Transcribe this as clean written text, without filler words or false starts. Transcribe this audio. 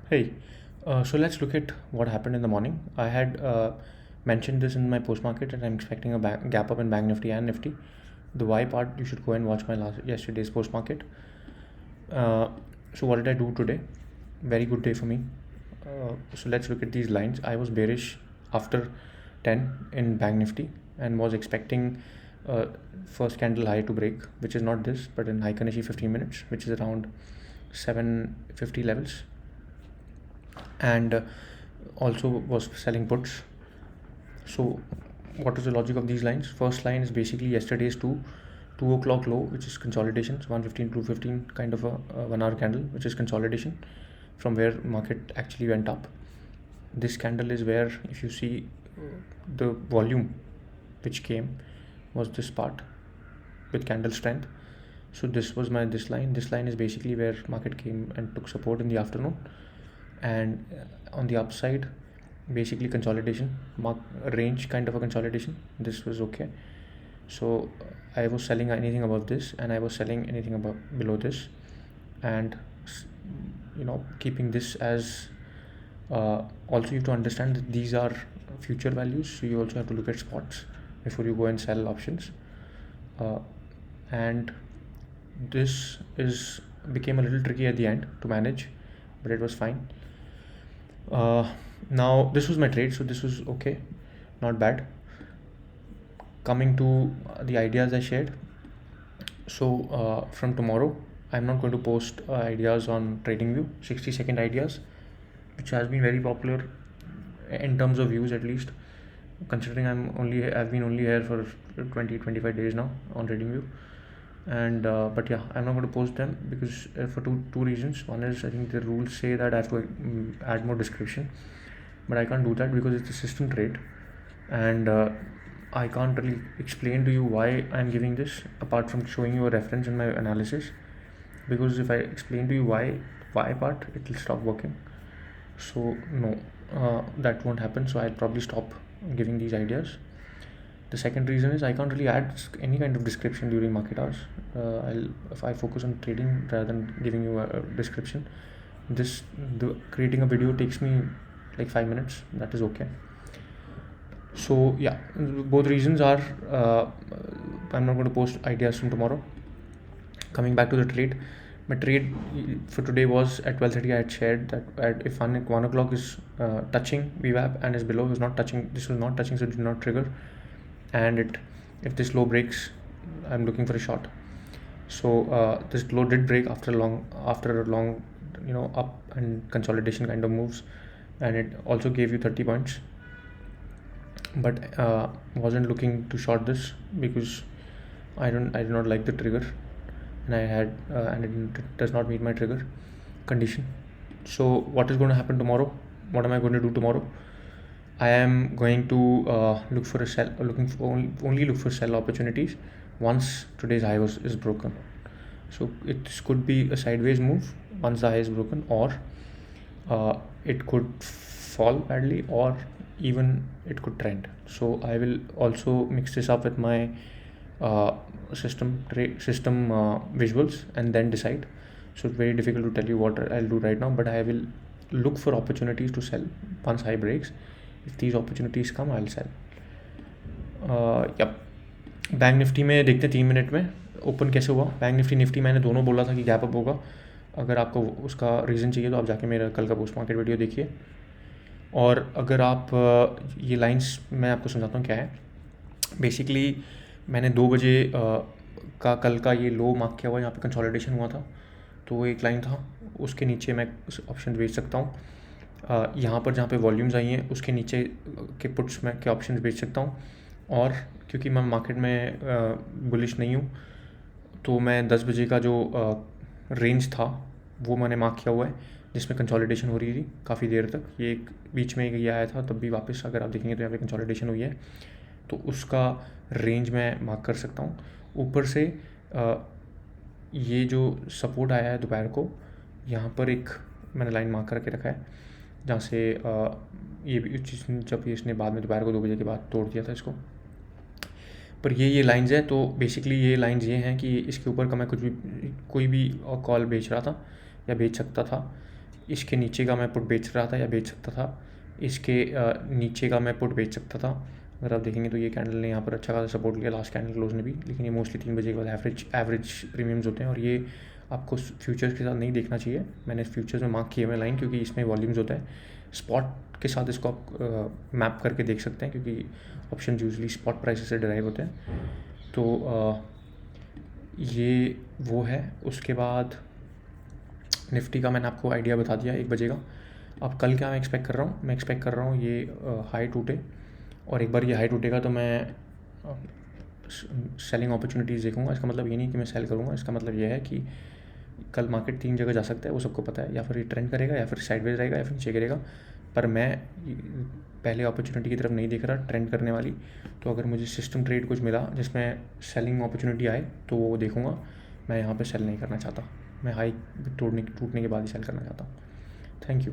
Hey, so let's look at what happened in the morning. I had mentioned this in my post market and I'm expecting a gap up in Bank Nifty and Nifty. The why part, you should go and watch my yesterday's post market. So what did I do today? Very good day for me. So let's look at these lines. I was bearish after 10 in Bank Nifty and was expecting first candle high to break, which is not this, but in Heiken 15 minutes, which is around 750 levels. And also was selling puts. So what is the logic of these lines? First line is basically yesterday's 2 o'clock low, which is consolidation. So 115 215 kind of a 1 hour candle, which is consolidation from where market actually went up. This candle is where, if you see, the volume which came was this part with candle strength. So this was this line is basically where market came and took support in the afternoon. And on the upside, basically consolidation, range kind of a consolidation. This was okay. So I was selling anything above this and I was selling anything below this, and keeping this as also you have to understand that these are future values, so you also have to look at spots before you go and sell options. And this became a little tricky at the end to manage, but it was fine. Now this was my trade, so this was okay, not bad. Coming to the ideas I shared. So from tomorrow, I'm not going to post ideas on TradingView, 60-second ideas, which has been very popular in terms of views, at least considering I've been only here for 20-25 days now on TradingView. And but yeah, I'm not going to post them because for two reasons. One is, I think the rules say that I have to add more description, but I can't do that because it's a system trade, and I can't really explain to you why I'm giving this apart from showing you a reference in my analysis, because if I explain to you why part, it will stop working. So no, that won't happen. So I'll probably stop giving these ideas. The second reason is I can't really add any kind of description during market hours. If I focus on trading rather than giving you a description, creating a video takes me like 5 minutes. That is okay. So yeah, both reasons are I'm not going to post ideas from tomorrow. Coming back to the trade, my trade for today was at 12:30. I had shared that if 1 o'clock is touching VWAP and is below, is not touching, this was not touching, so it did not trigger. And if this low breaks, I'm looking for a short. So this low did break after a long up and consolidation kind of moves, and it also gave you 30 points, but wasn't looking to short this because I do not like the trigger, and it does not meet my trigger condition. So what is going to happen tomorrow? What am I going to do tomorrow? I am going to look for only look for sell opportunities once today's high is broken. So it could be a sideways move once the high is broken, or it could fall badly, or even it could trend. So I will also mix this up with my system visuals and then decide. So it's very difficult to tell you what I'll do right now, but I will look for opportunities to sell once high breaks. If these opportunities come, I'll sell. Bank Nifty में देखते 3 minute में open कैसे हुआ. Bank Nifty मैंने दोनों बोला था कि गैप अप होगा. अगर आपको उसका रीज़न चाहिए तो आप जाके मेरा कल का पोस्ट मार्केट वीडियो देखिए. और अगर आप ये लाइंस मैं आपको समझाता हूँ क्या है. बेसिकली मैंने 2 बजे का कल का ये लो मार्क किया हुआ, यहाँ पे कंसोलिडेशन हुआ था, तो वो एक लाइन था, उसके नीचे मैं ऑप्शन बेच सकता हूँ. यहाँ पर जहाँ पे वॉल्यूम्स आई हैं उसके नीचे के पुट्स में के ऑप्शंस बेच सकता हूँ. और क्योंकि मैं मार्केट में बुलिश नहीं हूँ, तो मैं 10 बजे का जो रेंज था वो मैंने मार्क किया हुआ है, जिसमें कंसोलिडेशन हो रही थी काफ़ी देर तक. ये एक बीच में ये आया था, तब भी वापस अगर आप देखेंगे तो यहाँ पे कंसोलिडेशन हुई है, तो उसका रेंज मैं मार्क कर सकता हूँ. ऊपर से ये जो सपोर्ट आया है दोपहर को, यहाँ पर एक मैंने लाइन मार्क करके रखा है, जहाँ से ये चीज़ जब इसने बाद में दोपहर को 2 बजे के बाद तोड़ दिया था इसको. पर ये लाइंस है, तो बेसिकली ये लाइंस ये हैं कि इसके ऊपर का मैं कोई भी कॉल बेच रहा था या बेच सकता था. इसके नीचे का मैं पुट बेच रहा था या बेच सकता था, इसके नीचे का मैं पुट बेच सकता था। अगर आप देखेंगे तो ये कैंडल ने यहाँ पर अच्छा खासा सपोर्ट लिया लास्ट कैंडल क्लोज ने भी, लेकिन ये मोस्टली 3 बजे के बाद एवरेज प्रीमियम्स होते हैं और ये आपको फ्यूचर्स के साथ नहीं देखना चाहिए। मैंने फ्यूचर्स में मार्क किए हुए लाइन क्योंकि इसमें वॉल्यूम्स होता है। स्पॉट के साथ इसको आप मैप करके देख सकते हैं क्योंकि ऑप्शन यूजली स्पॉट प्राइस से डिराइव होते हैं। तो ये वो है। उसके बाद निफ्टी का मैंने आपको आइडिया बता दिया 1 बजे का। अब कल क्या मैं एक्सपेक्ट कर रहा हूँ, मैं एक्सपेक्ट कर रहा हूँ ये हाई टूटे, और एक बार ये हाई टूटेगा तो मैं सेलिंग अपॉर्चुनिटीज़ देखूंगा। इसका मतलब ये नहीं कि मैं सेल करूंगा, इसका मतलब ये है कि कल मार्केट 3 जगह जा सकता है, वो सबको पता है। या फिर ये ट्रेंड करेगा, या फिर साइडवेज रहेगा, या फिर नीचे गिरेगा। पर मैं पहले अपॉर्चुनिटी की तरफ नहीं देख रहा ट्रेंड करने वाली। तो अगर मुझे सिस्टम ट्रेड कुछ मिला जिसमें सेलिंग अपॉर्चुनिटी आए तो वो देखूंगा। मैं यहाँ पे सेल नहीं करना चाहता, मैं हाई टूटने के बाद ही सेल करना चाहता हूँ। Thank you.